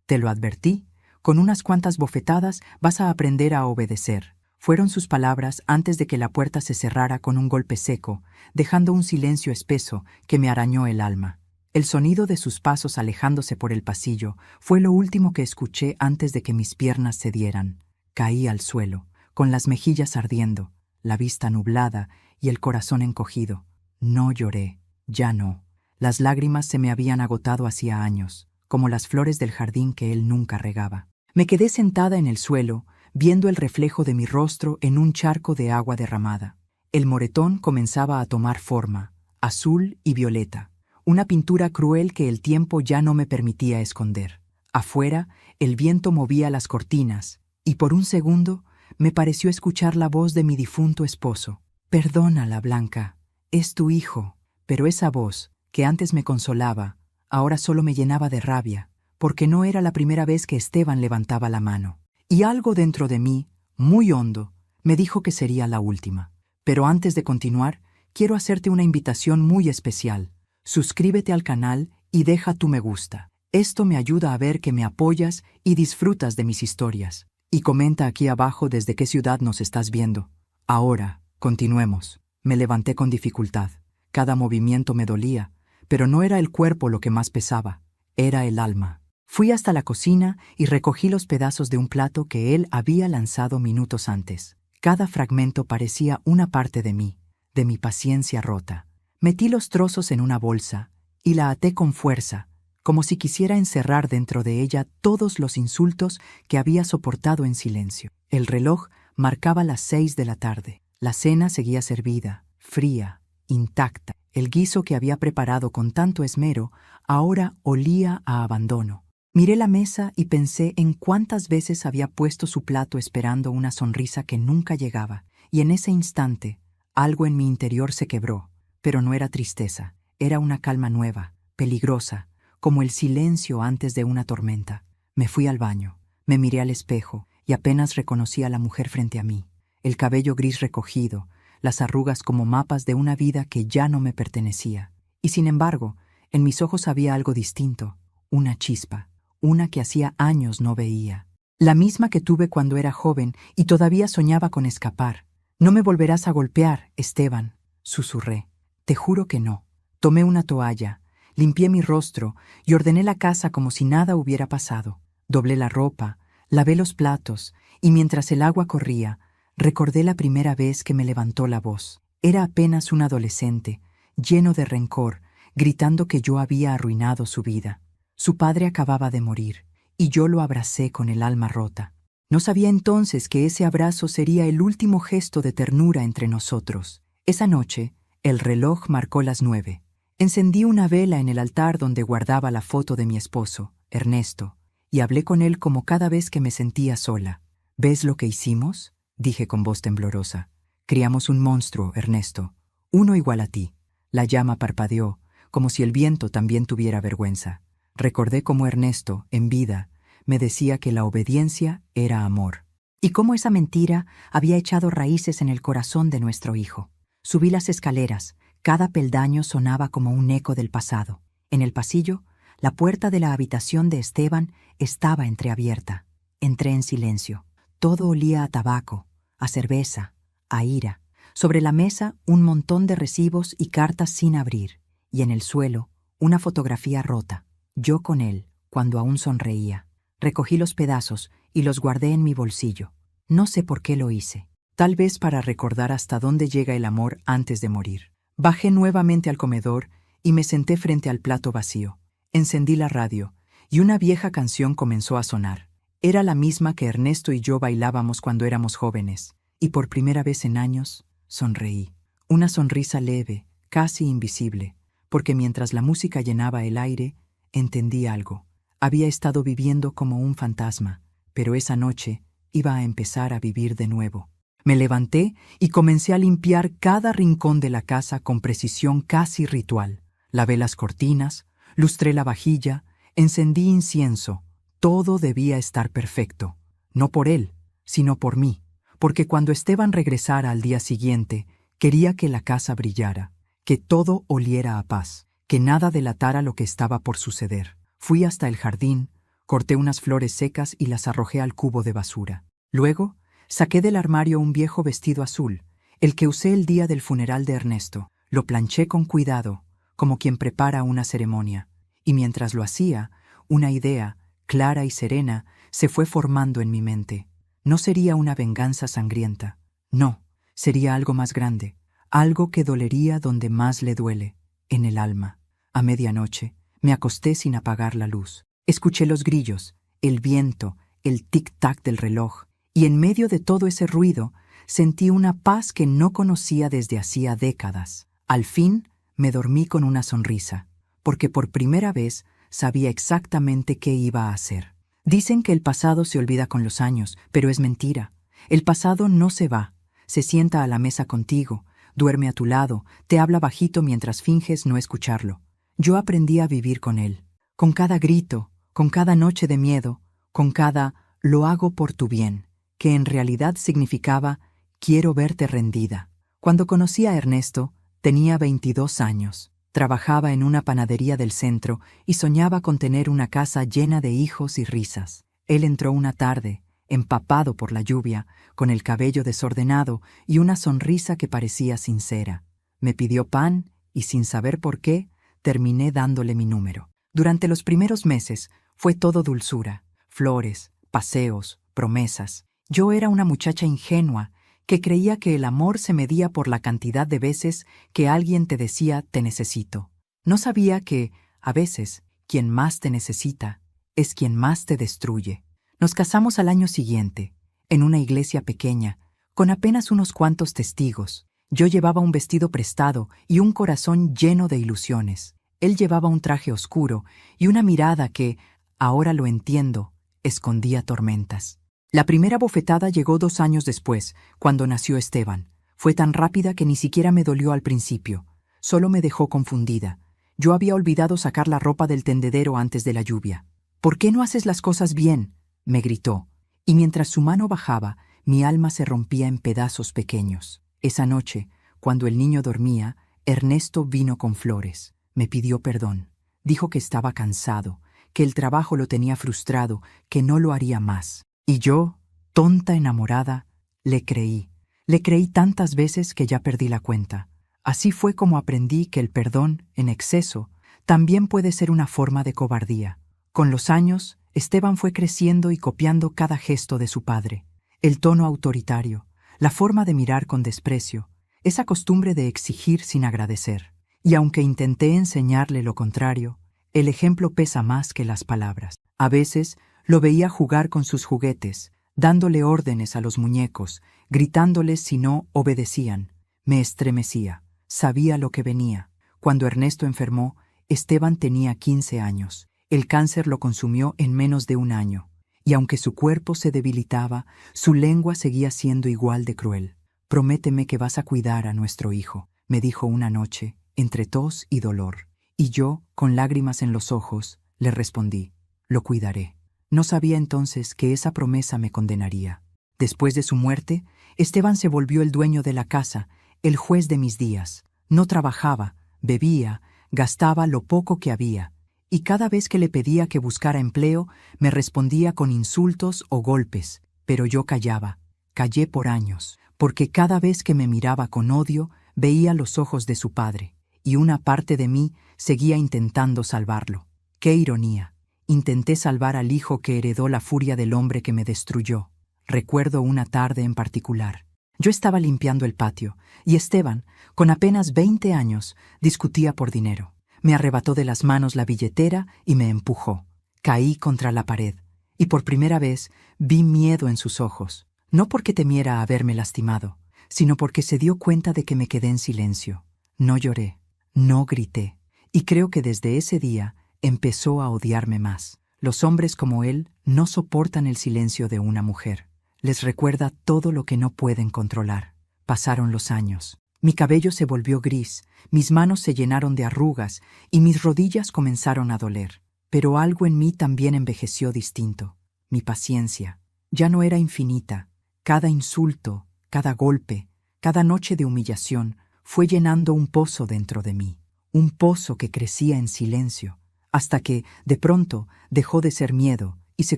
Te lo advertí. Con unas cuantas bofetadas vas a aprender a obedecer. Fueron sus palabras antes de que la puerta se cerrara con un golpe seco, dejando un silencio espeso que me arañó el alma. El sonido de sus pasos alejándose por el pasillo fue lo último que escuché antes de que mis piernas cedieran. Caí al suelo, con las mejillas ardiendo, la vista nublada y el corazón encogido. No lloré, ya no. Las lágrimas se me habían agotado hacía años, como las flores del jardín que él nunca regaba. Me quedé sentada en el suelo, viendo el reflejo de mi rostro en un charco de agua derramada. El moretón comenzaba a tomar forma, azul y violeta, una pintura cruel que el tiempo ya no me permitía esconder. Afuera, el viento movía las cortinas, y por un segundo me pareció escuchar la voz de mi difunto esposo. «Perdónala, Blanca, es tu hijo». Pero esa voz, que antes me consolaba, ahora solo me llenaba de rabia, porque no era la primera vez que Esteban levantaba la mano. Y algo dentro de mí, muy hondo, me dijo que sería la última. Pero antes de continuar, quiero hacerte una invitación muy especial. Suscríbete al canal y deja tu me gusta. Esto me ayuda a ver que me apoyas y disfrutas de mis historias. Y comenta aquí abajo desde qué ciudad nos estás viendo. Ahora, continuemos. Me levanté con dificultad. Cada movimiento me dolía, pero no era el cuerpo lo que más pesaba, era el alma. Fui hasta la cocina y recogí los pedazos de un plato que él había lanzado minutos antes. Cada fragmento parecía una parte de mi paciencia rota. Metí los trozos en una bolsa y la até con fuerza, como si quisiera encerrar dentro de ella todos los insultos que había soportado en silencio. El reloj marcaba las 6 de la tarde. La cena seguía servida, fría, intacta. El guiso que había preparado con tanto esmero ahora olía a abandono. Miré la mesa y pensé en cuántas veces había puesto su plato esperando una sonrisa que nunca llegaba, y en ese instante algo en mi interior se quebró, pero no era tristeza, era una calma nueva, peligrosa, como el silencio antes de una tormenta. Me fui al baño, me miré al espejo y apenas reconocí a la mujer frente a mí, el cabello gris recogido, las arrugas como mapas de una vida que ya no me pertenecía. Y sin embargo, en mis ojos había algo distinto, una chispa, una que hacía años no veía. La misma que tuve cuando era joven y todavía soñaba con escapar. «No me volverás a golpear, Esteban», susurré. «Te juro que no». Tomé una toalla, limpié mi rostro y ordené la casa como si nada hubiera pasado. Doblé la ropa, lavé los platos y mientras el agua corría, recordé la primera vez que me levantó la voz. Era apenas un adolescente, lleno de rencor, gritando que yo había arruinado su vida. Su padre acababa de morir, y yo lo abracé con el alma rota. No sabía entonces que ese abrazo sería el último gesto de ternura entre nosotros. Esa noche, el reloj marcó las 9. Encendí una vela en el altar donde guardaba la foto de mi esposo, Ernesto, y hablé con él como cada vez que me sentía sola. «¿Ves lo que hicimos?», dije con voz temblorosa. «Criamos un monstruo, Ernesto, uno igual a ti». La llama parpadeó, como si el viento también tuviera vergüenza. Recordé cómo Ernesto, en vida, me decía que la obediencia era amor, y cómo esa mentira había echado raíces en el corazón de nuestro hijo. Subí las escaleras, cada peldaño sonaba como un eco del pasado. En el pasillo, la puerta de la habitación de Esteban estaba entreabierta. Entré en silencio. Todo olía a tabaco, a cerveza, a ira. Sobre la mesa, un montón de recibos y cartas sin abrir, y en el suelo, una fotografía rota. Yo con él, cuando aún sonreía. Recogí los pedazos y los guardé en mi bolsillo. No sé por qué lo hice. Tal vez para recordar hasta dónde llega el amor antes de morir. Bajé nuevamente al comedor y me senté frente al plato vacío. Encendí la radio y una vieja canción comenzó a sonar. Era la misma que Ernesto y yo bailábamos cuando éramos jóvenes. Y por primera vez en años, sonreí. Una sonrisa leve, casi invisible, porque mientras la música llenaba el aire, entendí algo. Había estado viviendo como un fantasma, pero esa noche iba a empezar a vivir de nuevo. Me levanté y comencé a limpiar cada rincón de la casa con precisión casi ritual. Lavé las cortinas, lustré la vajilla, encendí incienso. Todo debía estar perfecto. No por él, sino por mí. Porque cuando Esteban regresara al día siguiente, quería que la casa brillara, que todo oliera a paz, que nada delatara lo que estaba por suceder. Fui hasta el jardín, Corté unas flores secas y las arrojé al cubo de basura. Luego, saqué del armario un viejo vestido azul, el que usé el día del funeral de Ernesto. Lo planché con cuidado, como quien prepara una ceremonia, y mientras lo hacía, una idea, clara y serena, se fue formando en mi mente. No sería una venganza sangrienta. No, sería algo más grande, algo que dolería donde más le duele, en el alma. A medianoche, me acosté sin apagar la luz. Escuché los grillos, el viento, el tic-tac del reloj, y en medio de todo ese ruido, sentí una paz que no conocía desde hacía décadas. Al fin, me dormí con una sonrisa, porque por primera vez sabía exactamente qué iba a hacer. Dicen que el pasado se olvida con los años, pero es mentira. El pasado no se va. Se sienta a la mesa contigo, duerme a tu lado, te habla bajito mientras finges no escucharlo. Yo aprendí a vivir con él, con cada grito, con cada noche de miedo, con cada «lo hago por tu bien», que en realidad significaba «quiero verte rendida». Cuando conocí a Ernesto, tenía 22 años. Trabajaba en una panadería del centro y soñaba con tener una casa llena de hijos y risas. Él entró una tarde, empapado por la lluvia, con el cabello desordenado y una sonrisa que parecía sincera. Me pidió pan y, sin saber por qué, terminé dándole mi número. Durante los primeros meses fue todo dulzura, flores, paseos, promesas. Yo era una muchacha ingenua que creía que el amor se medía por la cantidad de veces que alguien te decía «te necesito». No sabía que, a veces, quien más te necesita es quien más te destruye. Nos casamos al año siguiente, en una iglesia pequeña, con apenas unos cuantos testigos. Yo llevaba un vestido prestado y un corazón lleno de ilusiones. Él llevaba un traje oscuro y una mirada que, ahora lo entiendo, escondía tormentas. La primera bofetada llegó 2 años después, cuando nació Esteban. Fue tan rápida que ni siquiera me dolió al principio. Solo me dejó confundida. Yo había olvidado sacar la ropa del tendedero antes de la lluvia. «¿Por qué no haces las cosas bien?», me gritó. Y mientras su mano bajaba, mi alma se rompía en pedazos pequeños. Esa noche, cuando el niño dormía, Ernesto vino con flores. Me pidió perdón. Dijo que estaba cansado, que el trabajo lo tenía frustrado, que no lo haría más. Y yo, tonta enamorada, le creí. Le creí tantas veces que ya perdí la cuenta. Así fue como aprendí que el perdón, en exceso, también puede ser una forma de cobardía. Con los años, Esteban fue creciendo y copiando cada gesto de su padre. El tono autoritario, la forma de mirar con desprecio, esa costumbre de exigir sin agradecer. Y aunque intenté enseñarle lo contrario, el ejemplo pesa más que las palabras. A veces lo veía jugar con sus juguetes, dándole órdenes a los muñecos, gritándoles si no obedecían. Me estremecía, sabía lo que venía. Cuando Ernesto enfermó, Esteban tenía 15 años. El cáncer lo consumió en menos de 1 año, y aunque su cuerpo se debilitaba, su lengua seguía siendo igual de cruel. «Prométeme que vas a cuidar a nuestro hijo», me dijo una noche, entre tos y dolor. Y yo, con lágrimas en los ojos, le respondí: «Lo cuidaré». No sabía entonces que esa promesa me condenaría. Después de su muerte, Esteban se volvió el dueño de la casa, el juez de mis días. No trabajaba, bebía, gastaba lo poco que había, y cada vez que le pedía que buscara empleo, me respondía con insultos o golpes, pero yo callaba. Callé por años, porque cada vez que me miraba con odio, veía los ojos de su padre, y una parte de mí seguía intentando salvarlo. ¡Qué ironía! Intenté salvar al hijo que heredó la furia del hombre que me destruyó. Recuerdo una tarde en particular. Yo estaba limpiando el patio, y Esteban, con apenas 20 años, discutía por dinero. Me arrebató de las manos la billetera y me empujó. Caí contra la pared, y por primera vez vi miedo en sus ojos. No porque temiera haberme lastimado, sino porque se dio cuenta de que me quedé en silencio. No lloré, no grité, y creo que desde ese día empezó a odiarme más. Los hombres como él no soportan el silencio de una mujer. Les recuerda todo lo que no pueden controlar. Pasaron los años. Mi cabello se volvió gris, mis manos se llenaron de arrugas y mis rodillas comenzaron a doler. Pero algo en mí también envejeció distinto. Mi paciencia ya no era infinita. Cada insulto, cada golpe, cada noche de humillación fue llenando un pozo dentro de mí. Un pozo que crecía en silencio, hasta que, de pronto, dejó de ser miedo y se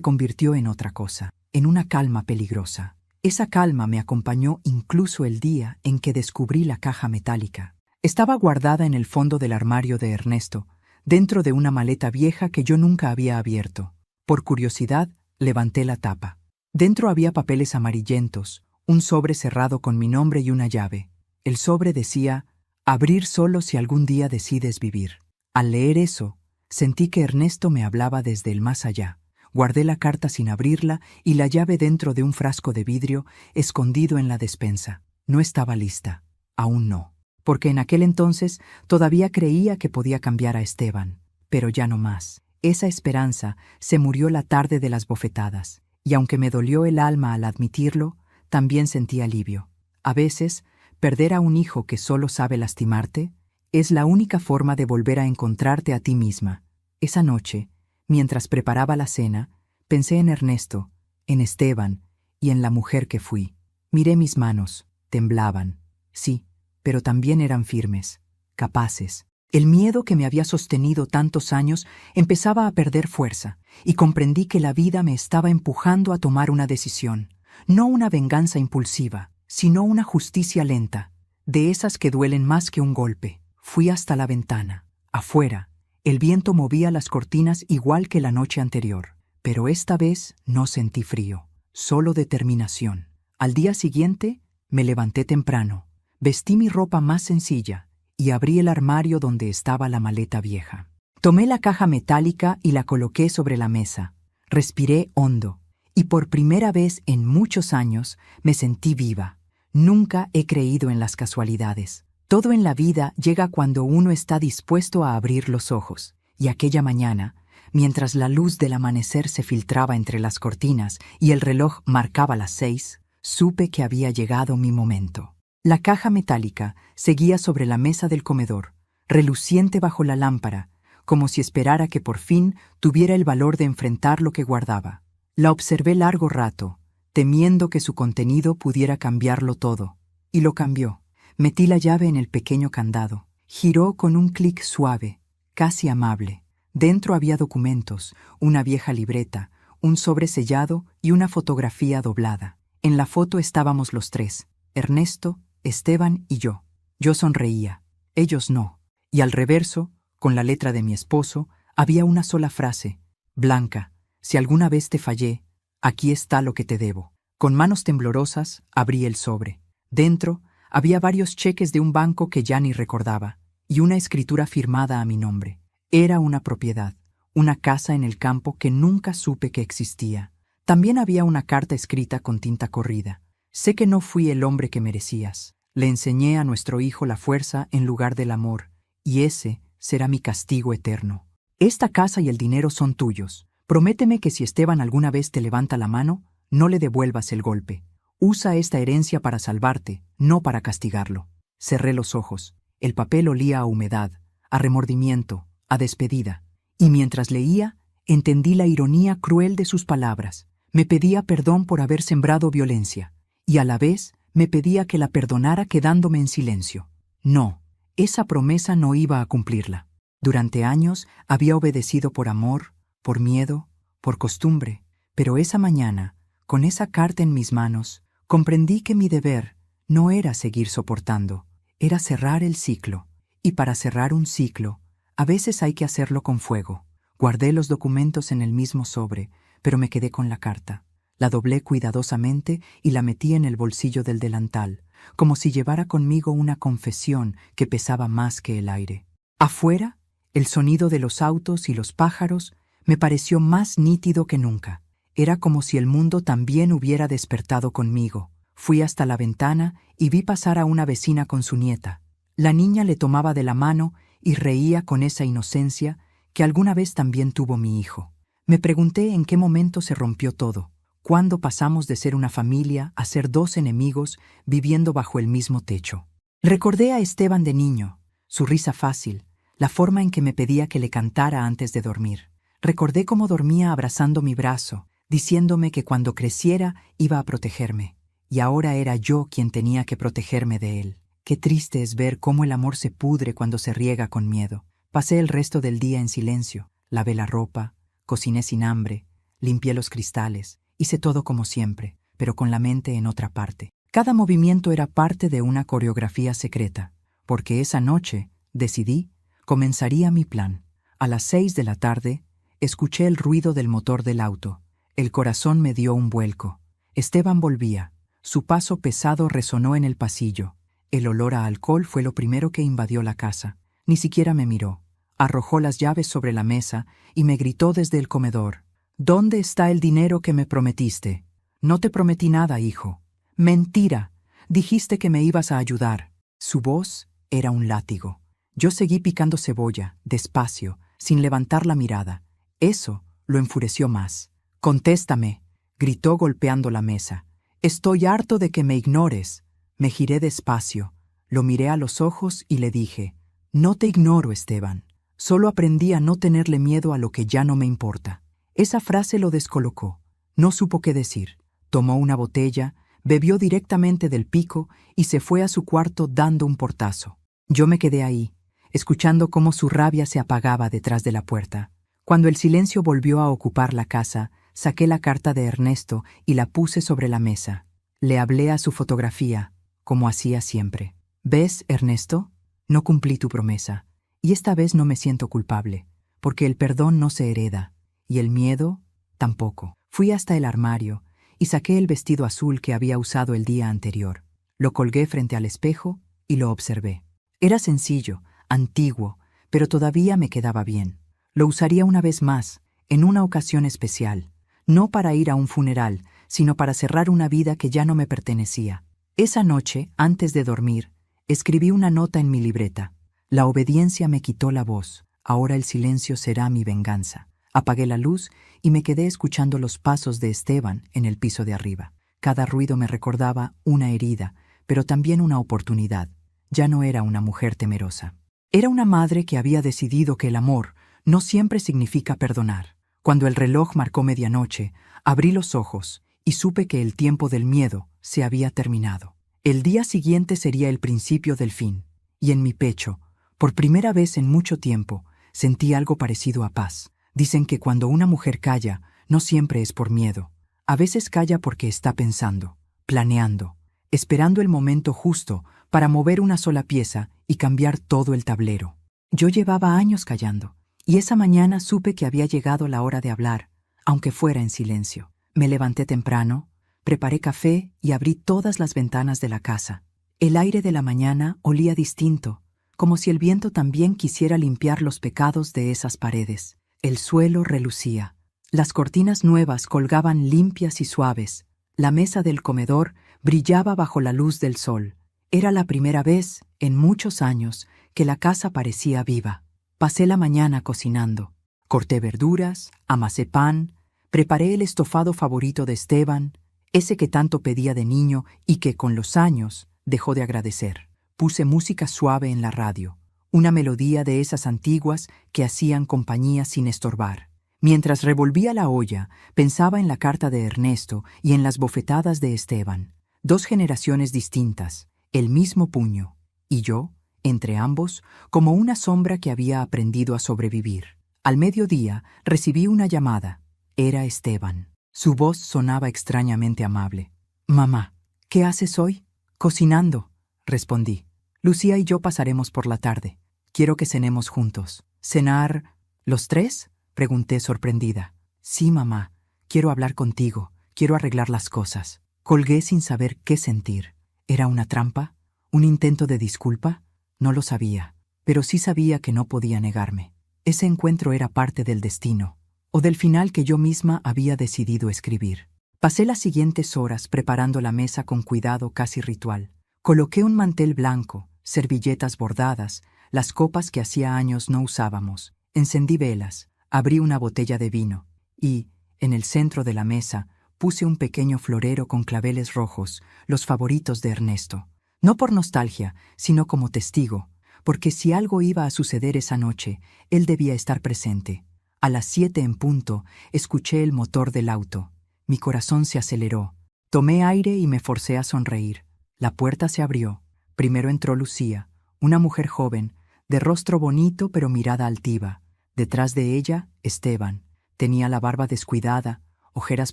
convirtió en otra cosa, en una calma peligrosa. Esa calma me acompañó incluso el día en que descubrí la caja metálica. Estaba guardada en el fondo del armario de Ernesto, dentro de una maleta vieja que yo nunca había abierto. Por curiosidad, levanté la tapa. Dentro había papeles amarillentos, un sobre cerrado con mi nombre y una llave. El sobre decía: abrir solo si algún día decides vivir. Al leer eso, sentí que Ernesto me hablaba desde el más allá. Guardé la carta sin abrirla y la llave dentro de un frasco de vidrio escondido en la despensa. No estaba lista. Aún no. Porque en aquel entonces todavía creía que podía cambiar a Esteban. Pero ya no más. Esa esperanza se murió la tarde de las bofetadas. Y aunque me dolió el alma al admitirlo, también sentí alivio. A veces, perder a un hijo que solo sabe lastimarte es la única forma de volver a encontrarte a ti misma. Esa noche, mientras preparaba la cena, pensé en Ernesto, en Esteban y en la mujer que fui. Miré mis manos, temblaban. Sí, pero también eran firmes, capaces. El miedo que me había sostenido tantos años empezaba a perder fuerza, y comprendí que la vida me estaba empujando a tomar una decisión. No una venganza impulsiva, sino una justicia lenta, de esas que duelen más que un golpe. Fui hasta la ventana. Afuera, el viento movía las cortinas igual que la noche anterior, pero esta vez no sentí frío, solo determinación. Al día siguiente, me levanté temprano, vestí mi ropa más sencilla y abrí el armario donde estaba la maleta vieja. Tomé la caja metálica y la coloqué sobre la mesa. Respiré hondo y por primera vez en muchos años me sentí viva. Nunca he creído en las casualidades. Todo en la vida llega cuando uno está dispuesto a abrir los ojos. Y aquella mañana, mientras la luz del amanecer se filtraba entre las cortinas y el reloj marcaba las 6, supe que había llegado mi momento. La caja metálica seguía sobre la mesa del comedor, reluciente bajo la lámpara, como si esperara que por fin tuviera el valor de enfrentar lo que guardaba. La observé largo rato, temiendo que su contenido pudiera cambiarlo todo. Y lo cambió. Metí la llave en el pequeño candado. Giró con un clic suave, casi amable. Dentro había documentos, una vieja libreta, un sobre sellado y una fotografía doblada. En la foto estábamos los tres, Ernesto, Esteban y yo. Yo sonreía, ellos no. Y al reverso, con la letra de mi esposo, había una sola frase: Blanca, si alguna vez te fallé, aquí está lo que te debo. Con manos temblorosas, abrí el sobre. Dentro había varios cheques de un banco que ya ni recordaba, y una escritura firmada a mi nombre. Era una propiedad, una casa en el campo que nunca supe que existía. También había una carta escrita con tinta corrida. Sé que no fui el hombre que merecías. Le enseñé a nuestro hijo la fuerza en lugar del amor, y ese será mi castigo eterno. Esta casa y el dinero son tuyos. Prométeme que si Esteban alguna vez te levanta la mano, no le devuelvas el golpe. Usa esta herencia para salvarte, no para castigarlo. Cerré los ojos. El papel olía a humedad, a remordimiento, a despedida. Y mientras leía, entendí la ironía cruel de sus palabras. Me pedía perdón por haber sembrado violencia, y a la vez me pedía que la perdonara quedándome en silencio. No, esa promesa no iba a cumplirla. Durante años había obedecido por amor, por miedo, por costumbre, pero esa mañana, con esa carta en mis manos, comprendí que mi deber no era seguir soportando, era cerrar el ciclo. Y para cerrar un ciclo, a veces hay que hacerlo con fuego. Guardé los documentos en el mismo sobre, pero me quedé con la carta. La doblé cuidadosamente y la metí en el bolsillo del delantal, como si llevara conmigo una confesión que pesaba más que el aire. Afuera, el sonido de los autos y los pájaros me pareció más nítido que nunca. Era como si el mundo también hubiera despertado conmigo. Fui hasta la ventana y vi pasar a una vecina con su nieta. La niña le tomaba de la mano y reía con esa inocencia que alguna vez también tuvo mi hijo. Me pregunté en qué momento se rompió todo, cuándo pasamos de ser una familia a ser dos enemigos viviendo bajo el mismo techo. Recordé a Esteban de niño, su risa fácil, la forma en que me pedía que le cantara antes de dormir. Recordé cómo dormía abrazando mi brazo, diciéndome que cuando creciera iba a protegerme, y ahora era yo quien tenía que protegerme de él. Qué triste es ver cómo el amor se pudre cuando se riega con miedo. Pasé el resto del día en silencio, lavé la ropa, cociné sin hambre, limpié los cristales, hice todo como siempre, pero con la mente en otra parte. Cada movimiento era parte de una coreografía secreta, porque esa noche, decidí, comenzaría mi plan. A las 6 de la tarde, escuché el ruido del motor del auto. El corazón me dio un vuelco. Esteban volvía. Su paso pesado resonó en el pasillo. El olor a alcohol fue lo primero que invadió la casa. Ni siquiera me miró. Arrojó las llaves sobre la mesa y me gritó desde el comedor. «¿Dónde está el dinero que me prometiste?» «No te prometí nada, hijo». «Mentira. Dijiste que me ibas a ayudar». Su voz era un látigo. Yo seguí picando cebolla, despacio, sin levantar la mirada. Eso lo enfureció más. «Contéstame», gritó golpeando la mesa. «Estoy harto de que me ignores». Me giré despacio, lo miré a los ojos y le dije, «No te ignoro, Esteban. Solo aprendí a no tenerle miedo a lo que ya no me importa». Esa frase lo descolocó. No supo qué decir. Tomó una botella, bebió directamente del pico y se fue a su cuarto dando un portazo. Yo me quedé ahí, escuchando cómo su rabia se apagaba detrás de la puerta. Cuando el silencio volvió a ocupar la casa, saqué la carta de Ernesto y la puse sobre la mesa. Le hablé a su fotografía, como hacía siempre. «¿Ves, Ernesto? No cumplí tu promesa, y esta vez no me siento culpable, porque el perdón no se hereda, y el miedo tampoco». Fui hasta el armario y saqué el vestido azul que había usado el día anterior. Lo colgué frente al espejo y lo observé. Era sencillo, antiguo, pero todavía me quedaba bien. Lo usaría una vez más, en una ocasión especial, no para ir a un funeral, sino para cerrar una vida que ya no me pertenecía. Esa noche, antes de dormir, escribí una nota en mi libreta. La obediencia me quitó la voz, ahora el silencio será mi venganza. Apagué la luz y me quedé escuchando los pasos de Esteban en el piso de arriba. Cada ruido me recordaba una herida, pero también una oportunidad. Ya no era una mujer temerosa. Era una madre que había decidido que el amor no siempre significa perdonar. Cuando el reloj marcó medianoche, abrí los ojos y supe que el tiempo del miedo se había terminado. El día siguiente sería el principio del fin, y en mi pecho, por primera vez en mucho tiempo, sentí algo parecido a paz. Dicen que cuando una mujer calla, no siempre es por miedo. A veces calla porque está pensando, planeando, esperando el momento justo para mover una sola pieza y cambiar todo el tablero. Yo llevaba años callando, y esa mañana supe que había llegado la hora de hablar, aunque fuera en silencio. Me levanté temprano, preparé café y abrí todas las ventanas de la casa. El aire de la mañana olía distinto, como si el viento también quisiera limpiar los pecados de esas paredes. El suelo relucía. Las cortinas nuevas colgaban limpias y suaves. La mesa del comedor brillaba bajo la luz del sol. Era la primera vez, en muchos años, que la casa parecía viva. Pasé la mañana cocinando. Corté verduras, amasé pan, preparé el estofado favorito de Esteban, ese que tanto pedía de niño y que, con los años, dejó de agradecer. Puse música suave en la radio, una melodía de esas antiguas que hacían compañía sin estorbar. Mientras revolvía la olla, pensaba en la carta de Ernesto y en las bofetadas de Esteban. 2 generaciones distintas, el mismo puño, y yo, entre ambos, como una sombra que había aprendido a sobrevivir. Al mediodía recibí una llamada. Era Esteban. Su voz sonaba extrañamente amable. «Mamá, ¿qué haces hoy?» «Cocinando», respondí. «Lucía y yo pasaremos por la tarde. Quiero que cenemos juntos». «¿Cenar los 3?» pregunté sorprendida. «Sí, mamá. Quiero hablar contigo. Quiero arreglar las cosas». Colgué sin saber qué sentir. ¿Era una trampa? ¿Un intento de disculpa? No lo sabía, pero sí sabía que no podía negarme. Ese encuentro era parte del destino, o del final que yo misma había decidido escribir. Pasé las siguientes horas preparando la mesa con cuidado casi ritual. Coloqué un mantel blanco, servilletas bordadas, las copas que hacía años no usábamos. Encendí velas, abrí una botella de vino y, en el centro de la mesa, puse un pequeño florero con claveles rojos, los favoritos de Ernesto. No por nostalgia, sino como testigo, porque si algo iba a suceder esa noche, él debía estar presente. A las 7 en punto, escuché el motor del auto. Mi corazón se aceleró. Tomé aire y me forcé a sonreír. La puerta se abrió. Primero entró Lucía, una mujer joven, de rostro bonito pero mirada altiva. Detrás de ella, Esteban. Tenía la barba descuidada, ojeras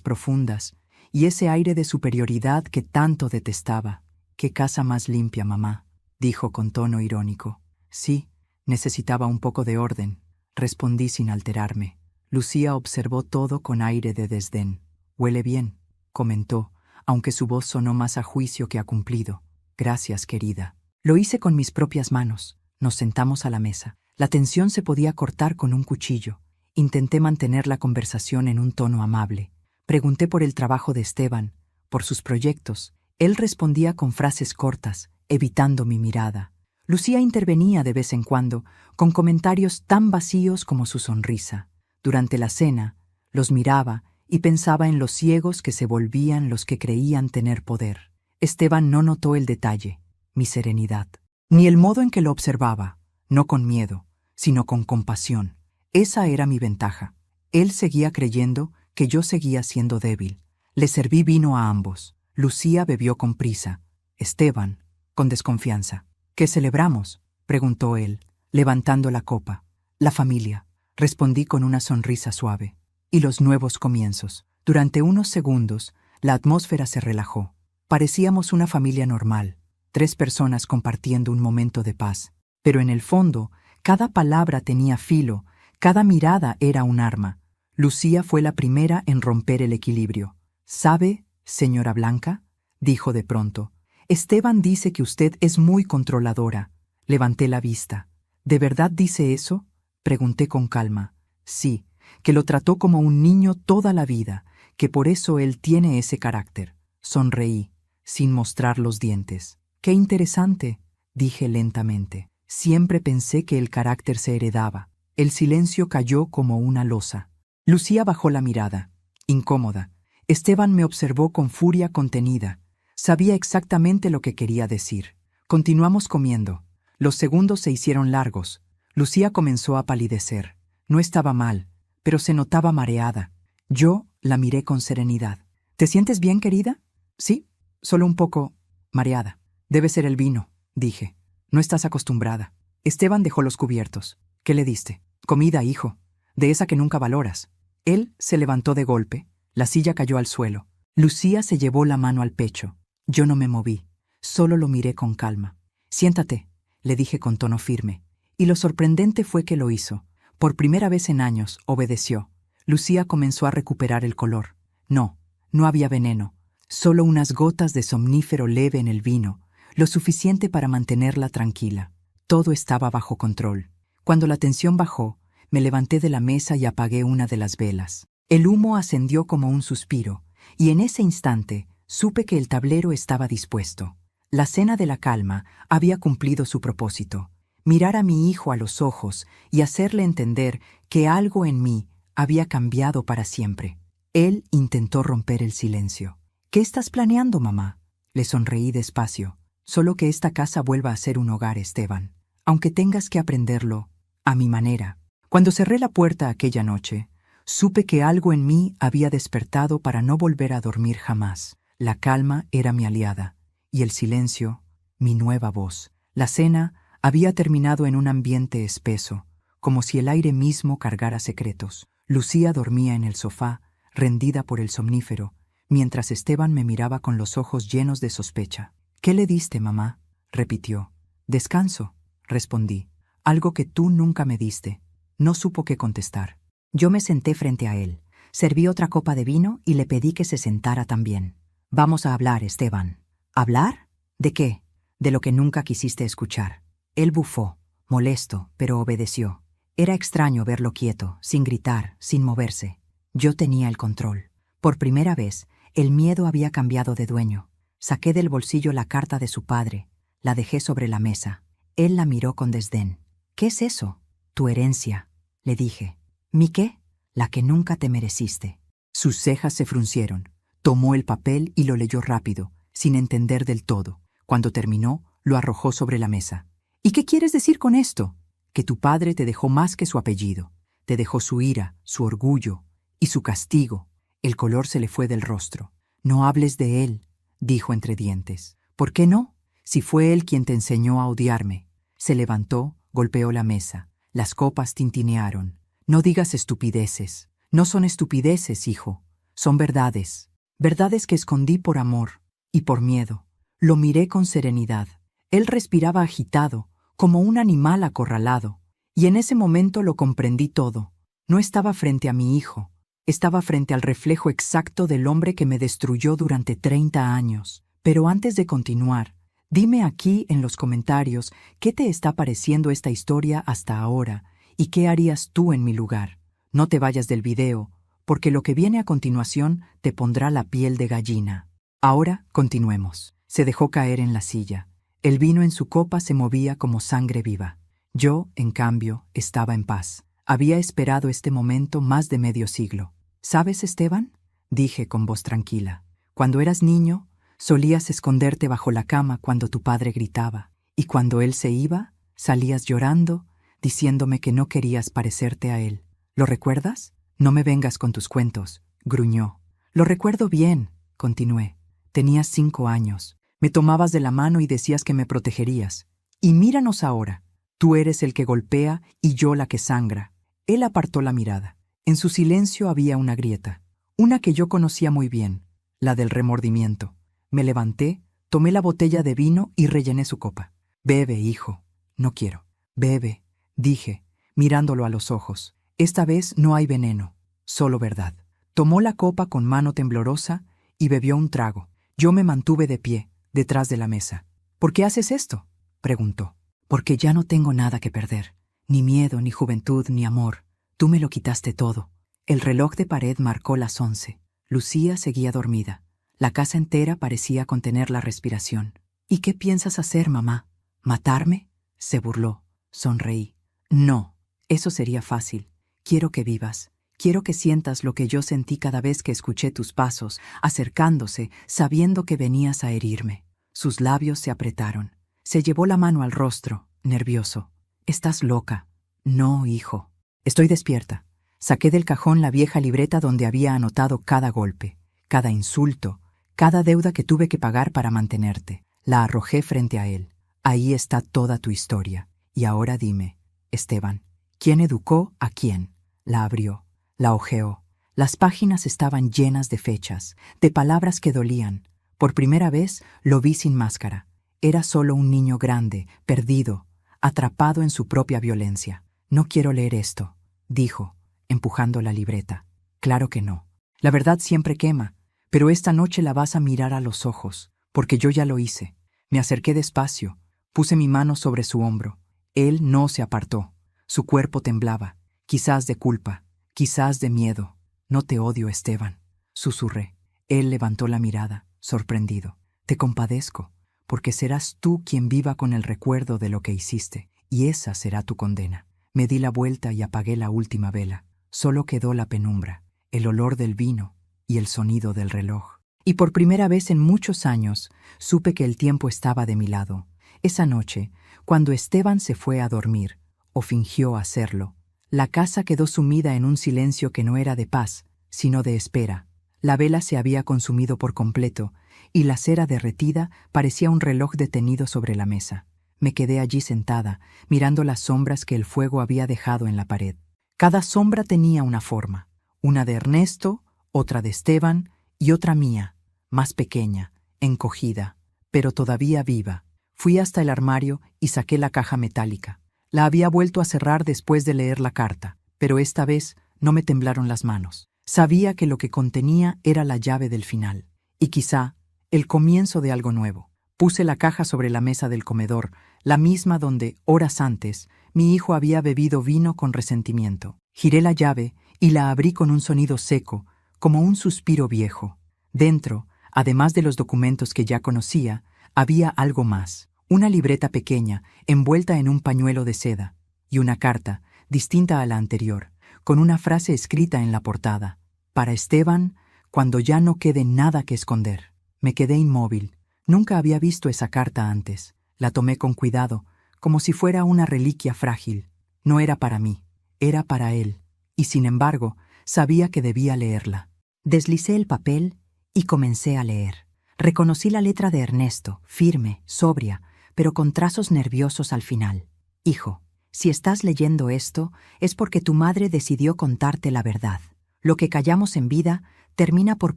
profundas, y ese aire de superioridad que tanto detestaba. «Qué casa más limpia, mamá», dijo con tono irónico. «Sí, necesitaba un poco de orden», respondí sin alterarme. Lucía observó todo con aire de desdén. «Huele bien», comentó, aunque su voz sonó más a juicio que a cumplido. «Gracias, querida». Lo hice con mis propias manos. Nos sentamos a la mesa. La tensión se podía cortar con un cuchillo. Intenté mantener la conversación en un tono amable. Pregunté por el trabajo de Esteban, por sus proyectos. Él respondía con frases cortas, evitando mi mirada. Lucía intervenía de vez en cuando, con comentarios tan vacíos como su sonrisa. Durante la cena, los miraba y pensaba en los ciegos que se volvían los que creían tener poder. Esteban no notó el detalle, mi serenidad, ni el modo en que lo observaba, no con miedo, sino con compasión. Esa era mi ventaja. Él seguía creyendo que yo seguía siendo débil. Le serví vino a ambos. Lucía bebió con prisa. Esteban, con desconfianza. «¿Qué celebramos?», preguntó él, levantando la copa. «La familia», respondí con una sonrisa suave. «Y los nuevos comienzos». Durante unos segundos, la atmósfera se relajó. Parecíamos una familia normal, 3 personas compartiendo un momento de paz. Pero en el fondo, cada palabra tenía filo, cada mirada era un arma. Lucía fue la primera en romper el equilibrio. «¿Sabe, señora Blanca?», dijo de pronto. «Esteban dice que usted es muy controladora». Levanté la vista. «¿De verdad dice eso?», pregunté con calma. «Sí, que lo trató como un niño toda la vida, que por eso él tiene ese carácter». Sonreí, sin mostrar los dientes. «Qué interesante», dije lentamente. Siempre pensé que el carácter se heredaba. El silencio cayó como una losa. Lucía bajó la mirada, incómoda. Esteban me observó con furia contenida. Sabía exactamente lo que quería decir. Continuamos comiendo. Los segundos se hicieron largos. Lucía comenzó a palidecer. No estaba mal, pero se notaba mareada. Yo la miré con serenidad. «¿Te sientes bien, querida?». «Sí, solo un poco mareada». «Debe ser el vino», dije. «No estás acostumbrada». Esteban dejó los cubiertos. «¿Qué le diste?». «Comida, hijo. De esa que nunca valoras». Él se levantó de golpe. La silla cayó al suelo. Lucía se llevó la mano al pecho. Yo no me moví. Solo lo miré con calma. «Siéntate», le dije con tono firme. Y lo sorprendente fue que lo hizo. Por primera vez en años, obedeció. Lucía comenzó a recuperar el color. No había veneno. Solo unas gotas de somnífero leve en el vino, lo suficiente para mantenerla tranquila. Todo estaba bajo control. Cuando la tensión bajó, me levanté de la mesa y apagué una de las velas. El humo ascendió como un suspiro, y en ese instante supe que el tablero estaba dispuesto. La cena de la calma había cumplido su propósito: mirar a mi hijo a los ojos y hacerle entender que algo en mí había cambiado para siempre. Él intentó romper el silencio. «¿Qué estás planeando, mamá?». Le sonreí despacio. «Solo que esta casa vuelva a ser un hogar, Esteban, aunque tengas que aprenderlo a mi manera». Cuando cerré la puerta aquella noche, supe que algo en mí había despertado para no volver a dormir jamás. La calma era mi aliada, y el silencio, mi nueva voz. La cena había terminado en un ambiente espeso, como si el aire mismo cargara secretos. Lucía dormía en el sofá, rendida por el somnífero, mientras Esteban me miraba con los ojos llenos de sospecha. «¿Qué le diste, mamá?», repitió. «Descanso», respondí. «Algo que tú nunca me diste». No supo qué contestar. Yo me senté frente a él, serví otra copa de vino y le pedí que se sentara también. «Vamos a hablar, Esteban». «¿Hablar? ¿De qué?». «De lo que nunca quisiste escuchar». Él bufó, molesto, pero obedeció. Era extraño verlo quieto, sin gritar, sin moverse. Yo tenía el control. Por primera vez, el miedo había cambiado de dueño. Saqué del bolsillo la carta de su padre, la dejé sobre la mesa. Él la miró con desdén. «¿Qué es eso?». «Tu herencia», le dije. «¿Mi qué?». «La que nunca te mereciste». Sus cejas se fruncieron. Tomó el papel y lo leyó rápido, sin entender del todo. Cuando terminó, lo arrojó sobre la mesa. «¿Y qué quieres decir con esto?». «Que tu padre te dejó más que su apellido. Te dejó su ira, su orgullo y su castigo». El color se le fue del rostro. «No hables de él», dijo entre dientes. «¿Por qué no? Si fue él quien te enseñó a odiarme». Se levantó, golpeó la mesa. Las copas tintinearon. «No digas estupideces». «No son estupideces, hijo. Son verdades. Verdades que escondí por amor y por miedo. Lo miré con serenidad. Él respiraba agitado, como un animal acorralado. Y en ese momento lo comprendí todo. No estaba frente a mi hijo. Estaba frente al reflejo exacto del hombre que me destruyó durante 30 años. Pero antes de continuar, dime aquí en los comentarios qué te está pareciendo esta historia hasta ahora y qué harías tú en mi lugar. No te vayas del video, porque lo que viene a continuación te pondrá la piel de gallina. Ahora continuemos. Se dejó caer en la silla. El vino en su copa se movía como sangre viva. Yo, en cambio, estaba en paz. Había esperado este momento más de medio siglo. ¿Sabes, Esteban?, dije con voz tranquila. Cuando eras niño, solías esconderte bajo la cama cuando tu padre gritaba, y cuando él se iba, salías llorando, diciéndome que no querías parecerte a él. ¿Lo recuerdas? No me vengas con tus cuentos, gruñó. Lo recuerdo bien, continué. Tenías 5 años. Me tomabas de la mano y decías que me protegerías. Y míranos ahora. Tú eres el que golpea y yo la que sangra. Él apartó la mirada. En su silencio había una grieta, una que yo conocía muy bien, la del remordimiento. Me levanté, tomé la botella de vino y rellené su copa. Bebe, hijo. No quiero. Bebe, dije, mirándolo a los ojos. Esta vez no hay veneno, solo verdad. Tomó la copa con mano temblorosa y bebió un trago. Yo me mantuve de pie, detrás de la mesa. ¿Por qué haces esto?, preguntó. Porque ya no tengo nada que perder. Ni miedo, ni juventud, ni amor. Tú me lo quitaste todo. El reloj de pared marcó las 11. Lucía seguía dormida. La casa entera parecía contener la respiración. ¿Y qué piensas hacer, mamá? ¿Matarme?, se burló. Sonreí. No, eso sería fácil. Quiero que vivas. Quiero que sientas lo que yo sentí cada vez que escuché tus pasos, acercándose, sabiendo que venías a herirme. Sus labios se apretaron. Se llevó la mano al rostro, nervioso. ¿Estás loca? No, hijo. Estoy despierta. Saqué del cajón la vieja libreta donde había anotado cada golpe, cada insulto, cada deuda que tuve que pagar para mantenerte. La arrojé frente a él. Ahí está toda tu historia. Y ahora dime, Esteban, ¿quién educó a quién? La abrió, la hojeó. Las páginas estaban llenas de fechas, de palabras que dolían. Por primera vez lo vi sin máscara. Era solo un niño grande, perdido, atrapado en su propia violencia. No quiero leer esto, dijo, empujando la libreta. Claro que no. La verdad siempre quema, pero esta noche la vas a mirar a los ojos, porque yo ya lo hice. Me acerqué despacio, puse mi mano sobre su hombro. Él no se apartó. Su cuerpo temblaba, quizás de culpa, quizás de miedo. No te odio, Esteban, susurré. Él levantó la mirada, sorprendido. Te compadezco, porque serás tú quien viva con el recuerdo de lo que hiciste, y esa será tu condena. Me di la vuelta y apagué la última vela. Solo quedó la penumbra, el olor del vino y el sonido del reloj. Y por primera vez en muchos años supe que el tiempo estaba de mi lado. Esa noche, cuando Esteban se fue a dormir, o fingió hacerlo, la casa quedó sumida en un silencio que no era de paz, sino de espera. La vela se había consumido por completo, y la cera derretida parecía un reloj detenido sobre la mesa. Me quedé allí sentada, mirando las sombras que el fuego había dejado en la pared. Cada sombra tenía una forma, una de Ernesto, otra de Esteban y otra mía, más pequeña, encogida, pero todavía viva. Fui hasta el armario y saqué la caja metálica. La había vuelto a cerrar después de leer la carta, pero esta vez no me temblaron las manos. Sabía que lo que contenía era la llave del final, y quizá el comienzo de algo nuevo. Puse la caja sobre la mesa del comedor, la misma donde, horas antes, mi hijo había bebido vino con resentimiento. Giré la llave y la abrí con un sonido seco, como un suspiro viejo. Dentro, además de los documentos que ya conocía, había algo más. Una libreta pequeña, envuelta en un pañuelo de seda, y una carta, distinta a la anterior, con una frase escrita en la portada. Para Esteban, cuando ya no quede nada que esconder. Me quedé inmóvil. Nunca había visto esa carta antes. La tomé con cuidado, como si fuera una reliquia frágil. No era para mí, era para él, y sin embargo, sabía que debía leerla. Deslicé el papel y comencé a leer. Reconocí la letra de Ernesto, firme, sobria, pero con trazos nerviosos al final. Hijo, si estás leyendo esto, es porque tu madre decidió contarte la verdad. Lo que callamos en vida, termina por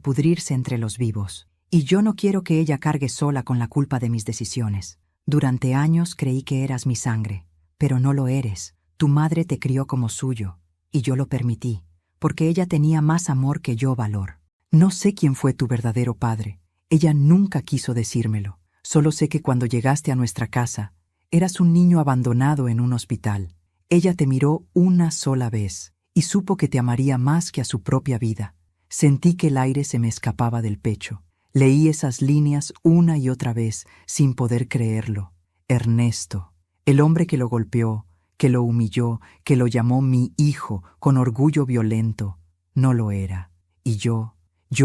pudrirse entre los vivos. Y yo no quiero que ella cargue sola con la culpa de mis decisiones. Durante años creí que eras mi sangre, pero no lo eres. Tu madre te crió como suyo, y yo lo permití, porque ella tenía más amor que yo valor. No sé quién fue tu verdadero padre. Ella nunca quiso decírmelo. Solo sé que cuando llegaste a nuestra casa, eras un niño abandonado en un hospital. Ella te miró una sola vez, y supo que te amaría más que a su propia vida. Sentí que el aire se me escapaba del pecho. Leí esas líneas una y otra vez, sin poder creerlo. Ernesto, el hombre que lo golpeó, que lo humilló, que lo llamó mi hijo con orgullo violento, no lo era. Y yo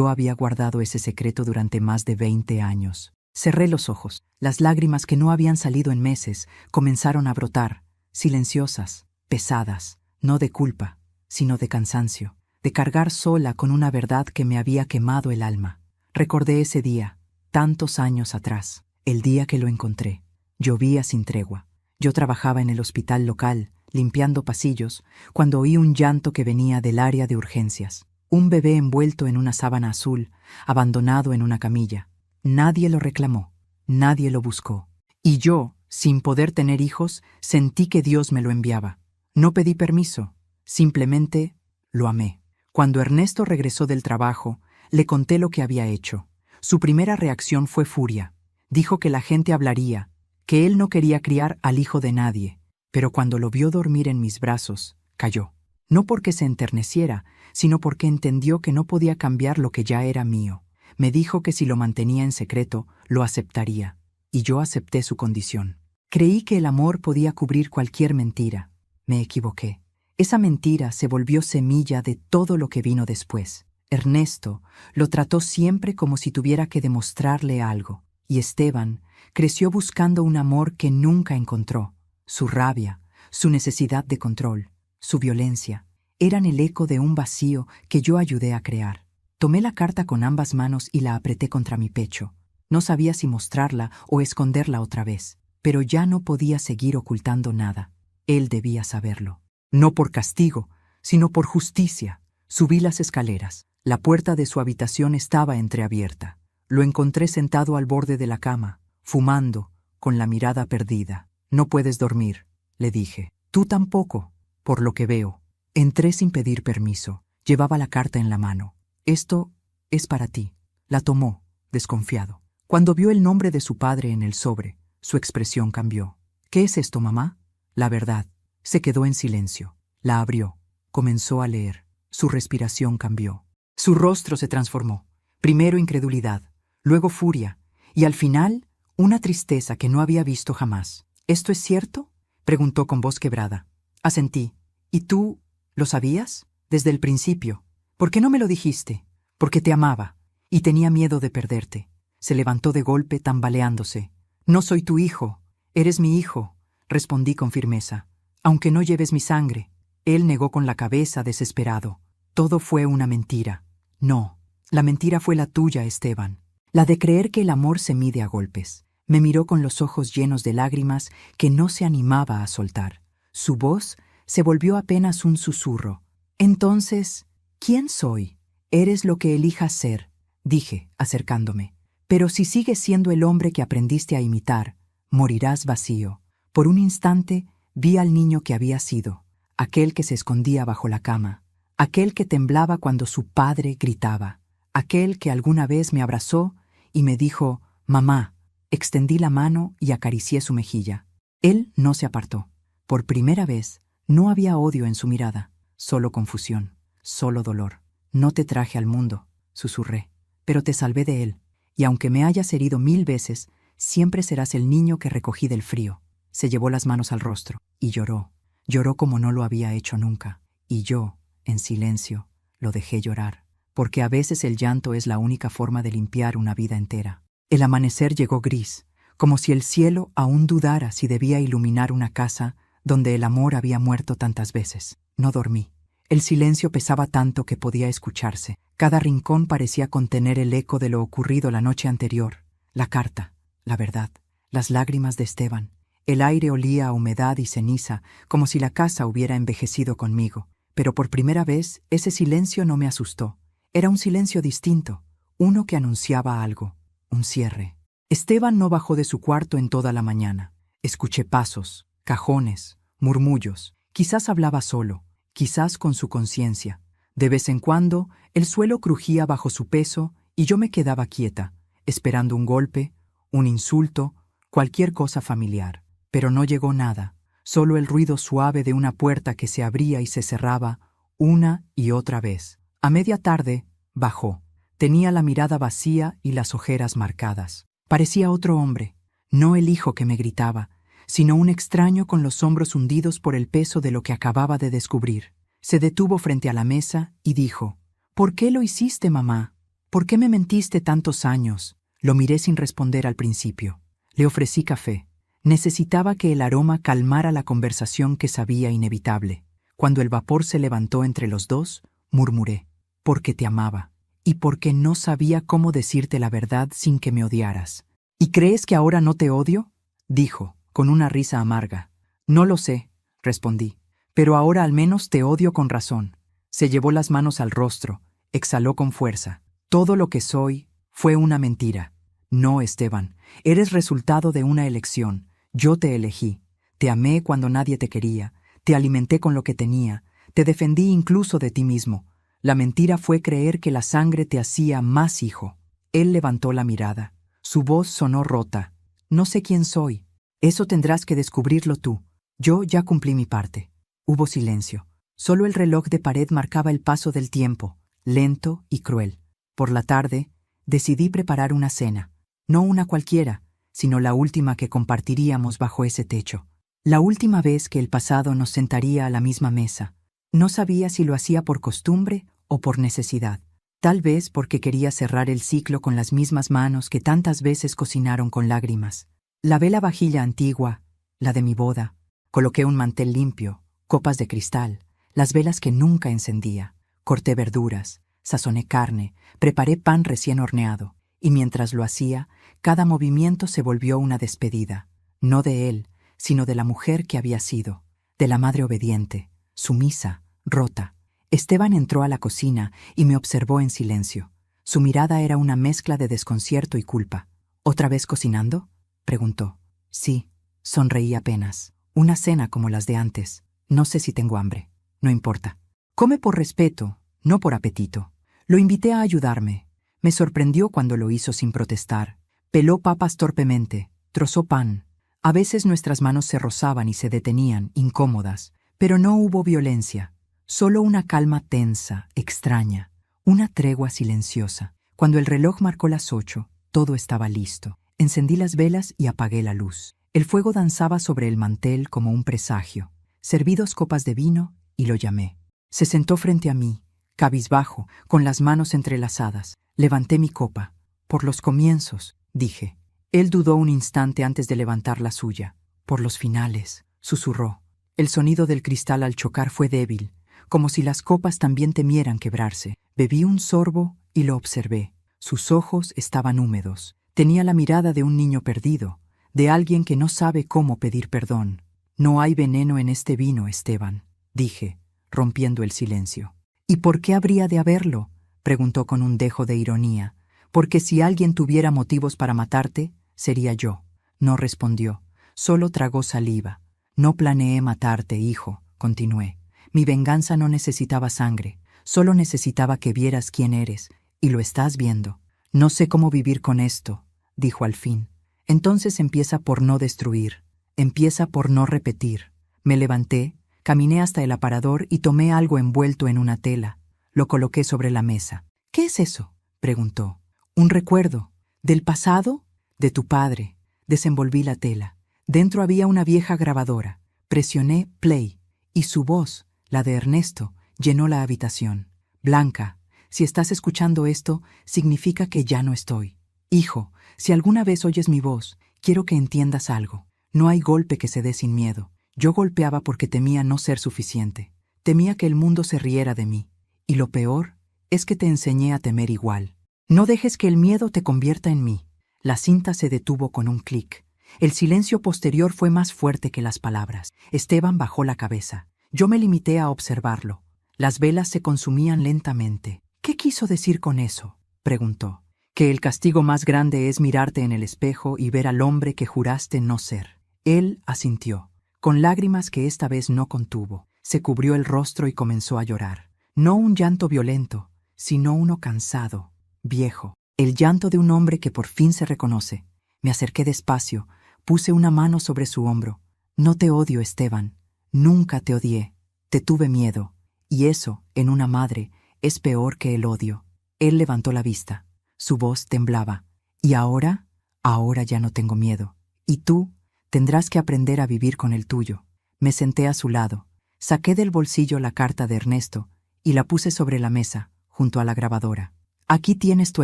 había guardado ese secreto durante más de 20 años. Cerré los ojos. Las lágrimas que no habían salido en meses comenzaron a brotar, silenciosas, pesadas, no de culpa, sino de cansancio, de cargar sola con una verdad que me había quemado el alma. Recordé ese día, tantos años atrás, el día que lo encontré. Llovía sin tregua. Yo trabajaba en el hospital local, limpiando pasillos, cuando oí un llanto que venía del área de urgencias. Un bebé envuelto en una sábana azul, abandonado en una camilla. Nadie lo reclamó, nadie lo buscó. Y yo, sin poder tener hijos, sentí que Dios me lo enviaba. No pedí permiso, simplemente lo amé. Cuando Ernesto regresó del trabajo, le conté lo que había hecho. Su primera reacción fue furia. Dijo que la gente hablaría, que él no quería criar al hijo de nadie, pero cuando lo vio dormir en mis brazos, cayó. No porque se enterneciera, sino porque entendió que no podía cambiar lo que ya era mío. Me dijo que si lo mantenía en secreto, lo aceptaría, y yo acepté su condición. Creí que el amor podía cubrir cualquier mentira. Me equivoqué. Esa mentira se volvió semilla de todo lo que vino después. Ernesto lo trató siempre como si tuviera que demostrarle algo, y Esteban creció buscando un amor que nunca encontró. Su rabia, su necesidad de control, su violencia, eran el eco de un vacío que yo ayudé a crear. Tomé la carta con ambas manos y la apreté contra mi pecho. No sabía si mostrarla o esconderla otra vez, pero ya no podía seguir ocultando nada. Él debía saberlo. No por castigo, sino por justicia. Subí las escaleras. La puerta de su habitación estaba entreabierta. Lo encontré sentado al borde de la cama, fumando, con la mirada perdida. «No puedes dormir», le dije. «Tú tampoco, por lo que veo». Entré sin pedir permiso. Llevaba la carta en la mano. «Esto es para ti». La tomó, desconfiado. Cuando vio el nombre de su padre en el sobre, su expresión cambió. «¿Qué es esto, mamá?» «La verdad». Se quedó en silencio. La abrió. Comenzó a leer. Su respiración cambió. Su rostro se transformó. Primero incredulidad, luego furia, y al final una tristeza que no había visto jamás. «¿Esto es cierto?», preguntó con voz quebrada. Asentí. «¿Y tú lo sabías? Desde el principio. ¿Por qué no me lo dijiste?» «Porque te amaba, y tenía miedo de perderte». Se levantó de golpe, tambaleándose. «No soy tu hijo, eres mi hijo», respondí con firmeza. «Aunque no lleves mi sangre». Él negó con la cabeza, desesperado. «Todo fue una mentira». «No, la mentira fue la tuya, Esteban. La de creer que el amor se mide a golpes». Me miró con los ojos llenos de lágrimas que no se animaba a soltar. Su voz se volvió apenas un susurro. «Entonces, ¿quién soy?» «Eres lo que elijas ser», dije, acercándome. «Pero si sigues siendo el hombre que aprendiste a imitar, morirás vacío». Por un instante vi al niño que había sido, aquel que se escondía bajo la cama, aquel que temblaba cuando su padre gritaba, aquel que alguna vez me abrazó y me dijo «Mamá». Extendí la mano y acaricié su mejilla. Él no se apartó. Por primera vez, no había odio en su mirada, solo confusión, solo dolor. «No te traje al mundo», susurré, «pero te salvé de él, y aunque me hayas herido 1000 veces, siempre serás el niño que recogí del frío». Se llevó las manos al rostro y lloró. Lloró como no lo había hecho nunca, y yo, en silencio, lo dejé llorar, porque a veces el llanto es la única forma de limpiar una vida entera. El amanecer llegó gris, como si el cielo aún dudara si debía iluminar una casa donde el amor había muerto tantas veces. No dormí. El silencio pesaba tanto que podía escucharse. Cada rincón parecía contener el eco de lo ocurrido la noche anterior. La carta, la verdad, las lágrimas de Esteban. El aire olía a humedad y ceniza, como si la casa hubiera envejecido conmigo. Pero por primera vez, ese silencio no me asustó. Era un silencio distinto, uno que anunciaba algo, un cierre. Esteban no bajó de su cuarto en toda la mañana. Escuché pasos, cajones, murmullos. Quizás hablaba solo, quizás con su conciencia. De vez en cuando, el suelo crujía bajo su peso y yo me quedaba quieta, esperando un golpe, un insulto, cualquier cosa familiar. Pero no llegó nada, solo el ruido suave de una puerta que se abría y se cerraba una y otra vez. A media tarde, bajó. Tenía la mirada vacía y las ojeras marcadas. Parecía otro hombre, no el hijo que me gritaba, sino un extraño con los hombros hundidos por el peso de lo que acababa de descubrir. Se detuvo frente a la mesa y dijo: «¿Por qué lo hiciste, mamá? ¿Por qué me mentiste tantos años?» Lo miré sin responder al principio. Le ofrecí café. Necesitaba que el aroma calmara la conversación que sabía inevitable. Cuando el vapor se levantó entre los dos, murmuré: «Porque te amaba, y porque no sabía cómo decirte la verdad sin que me odiaras». «¿Y crees que ahora no te odio?», dijo, con una risa amarga. «No lo sé», respondí, «pero ahora al menos te odio con razón». Se llevó las manos al rostro, exhaló con fuerza. «Todo lo que soy fue una mentira». «No, Esteban, eres resultado de una elección. Yo te elegí. Te amé cuando nadie te quería. Te alimenté con lo que tenía. Te defendí incluso de ti mismo. La mentira fue creer que la sangre te hacía más hijo». Él levantó la mirada. Su voz sonó rota. «No sé quién soy. Eso tendrás que descubrirlo tú. Yo ya cumplí mi parte». Hubo silencio. Solo el reloj de pared marcaba el paso del tiempo, lento y cruel. Por la tarde, decidí preparar una cena. No una cualquiera, sino la última que compartiríamos bajo ese techo. La última vez que el pasado nos sentaría a la misma mesa. No sabía si lo hacía por costumbre o por necesidad. Tal vez porque quería cerrar el ciclo con las mismas manos que tantas veces cocinaron con lágrimas. Lavé la vajilla antigua, la de mi boda. Coloqué un mantel limpio, copas de cristal, las velas que nunca encendía. Corté verduras, sazoné carne, preparé pan recién horneado. Y mientras lo hacía, cada movimiento se volvió una despedida. No de él, sino de la mujer que había sido. De la madre obediente, sumisa, rota. Esteban entró a la cocina y me observó en silencio. Su mirada era una mezcla de desconcierto y culpa. «¿Otra vez cocinando?», preguntó. «Sí», sonreí apenas. «Una cena como las de antes. No sé si tengo hambre. No importa. Come por respeto, no por apetito». Lo invité a ayudarme. Me sorprendió cuando lo hizo sin protestar. Peló papas torpemente, trozó pan. A veces nuestras manos se rozaban y se detenían, incómodas. Pero no hubo violencia. Solo una calma tensa, extraña. Una tregua silenciosa. Cuando el reloj marcó las 8, todo estaba listo. Encendí las velas y apagué la luz. El fuego danzaba sobre el mantel como un presagio. Serví 2 copas de vino y lo llamé. Se sentó frente a mí, cabizbajo, con las manos entrelazadas. Levanté mi copa. «Por los comienzos», dije. Él dudó un instante antes de levantar la suya. «Por los finales», susurró. El sonido del cristal al chocar fue débil, como si las copas también temieran quebrarse. Bebí un sorbo y lo observé. Sus ojos estaban húmedos. Tenía la mirada de un niño perdido, de alguien que no sabe cómo pedir perdón. «No hay veneno en este vino, Esteban», dije, rompiendo el silencio. «¿Y por qué habría de haberlo?», preguntó con un dejo de ironía. «Porque si alguien tuviera motivos para matarte, sería yo». No respondió, solo tragó saliva. «No planeé matarte, hijo», continué. «Mi venganza no necesitaba sangre, solo necesitaba que vieras quién eres, y lo estás viendo». «No sé cómo vivir con esto», dijo al fin. «Entonces empieza por no destruir, empieza por no repetir». Me levanté, caminé hasta el aparador y tomé algo envuelto en una tela. Lo coloqué sobre la mesa. «¿Qué es eso?», preguntó. «Un recuerdo. ¿Del pasado?». «De tu padre». Desenvolví la tela. Dentro había una vieja grabadora. Presioné play, y su voz, la de Ernesto, llenó la habitación. «Blanca, si estás escuchando esto, significa que ya no estoy. Hijo, si alguna vez oyes mi voz, quiero que entiendas algo. No hay golpe que se dé sin miedo. Yo golpeaba porque temía no ser suficiente. Temía que el mundo se riera de mí. Y lo peor es que te enseñé a temer igual. No dejes que el miedo te convierta en mí». La cinta se detuvo con un clic. El silencio posterior fue más fuerte que las palabras. Esteban bajó la cabeza. Yo me limité a observarlo. Las velas se consumían lentamente. «¿Qué quiso decir con eso?», preguntó. «Que el castigo más grande es mirarte en el espejo y ver al hombre que juraste no ser». Él asintió, con lágrimas que esta vez no contuvo. Se cubrió el rostro y comenzó a llorar. No un llanto violento, sino uno cansado, viejo. El llanto de un hombre que por fin se reconoce. Me acerqué despacio, puse una mano sobre su hombro. «No te odio, Esteban. Nunca te odié. Te tuve miedo. Y eso, en una madre, es peor que el odio». Él levantó la vista. Su voz temblaba. «¿Y ahora? Ahora ya no tengo miedo. Y tú tendrás que aprender a vivir con el tuyo». Me senté a su lado. Saqué del bolsillo la carta de Ernesto y la puse sobre la mesa, junto a la grabadora. «Aquí tienes tu